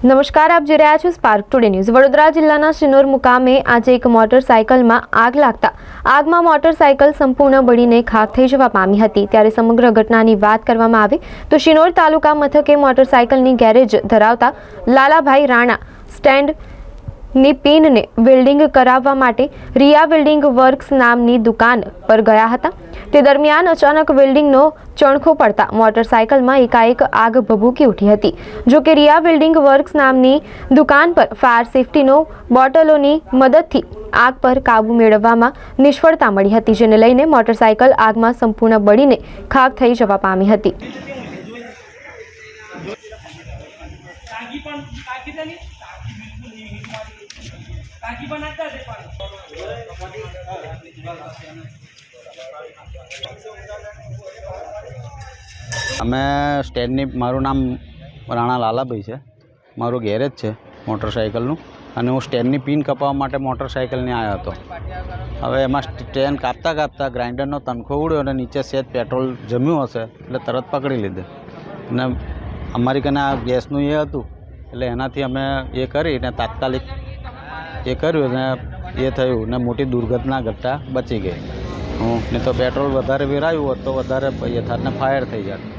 નમસ્કાર, આપ જોઈ રહ્યા છો સ્પાર્ક ટુડે ન્યૂઝ। વડોદરા જિલ્લાના શિનોર મુકામે આજે એક મોટરસાયકલમાં આગ લાગતા આગમાં મોટરસાયકલ સંપૂર્ણ બળીને ખાખ થઈ જવા પામી હતી। ત્યારે સમગ્ર ઘટનાની વાત કરવામાં આવે તો શિનોર તાલુકા મથકે મોટરસાયકલની ગેરેજ ધરાવતા લાલાભાઈ રાણા સ્ટેન્ડની પિનને વેલ્ડિંગ કરાવવા માટે રિયા વેલ્ડિંગ વર્ક્સ નામની દુકાન પર ગયા હતા। તે દરમિયાન અચાનક વેલ્ડિંગનો ચણખો પડતા મોટરસાયકલમાં એકાએક આગ ભભૂકી ઉઠી હતી। જો કે રિયા વેલ્ડિંગ વર્ક્સ નામની દુકાન પર ફાયર સેફટીનો બોટલોની મદદથી આગ પર કાબુ મેળવવામાં નિષ્ફળતા મળી હતી, જેને લઈને મોટરસાયકલ આગમાં સંપૂર્ણ બળીને ખાખ થઈ જવા પામી હતી। અમે સ્ટેન્ડની મારું નામ રાણા લાલાભાઈ છે। મારું ગેરેજ છે મોટરસાઇકલનું, અને હું સ્ટેન્ડની પિન કપાવવા માટે મોટરસાઇકલને આવ્યો હતો। હવે એમાં સ્ટેન્ડ કાપતા ગ્રાઇન્ડરનો તણખો ઉડ્યો અને નીચે સહેજ પેટ્રોલ જમ્યું હશે એટલે તરત પકડી લીધે, અને અમારી કને આ ગેસનું એ હતું એટલે એનાથી અમે એ કરીને તાત્કાલિક એ કર્યું ને એ થયું ને મોટી દુર્ઘટના ઘટના બચી ગઈ। ને તો પેટ્રોલ વધારે વેરાયું હોત તો વધારે યથાર્થને ફાયર થઈ જાય।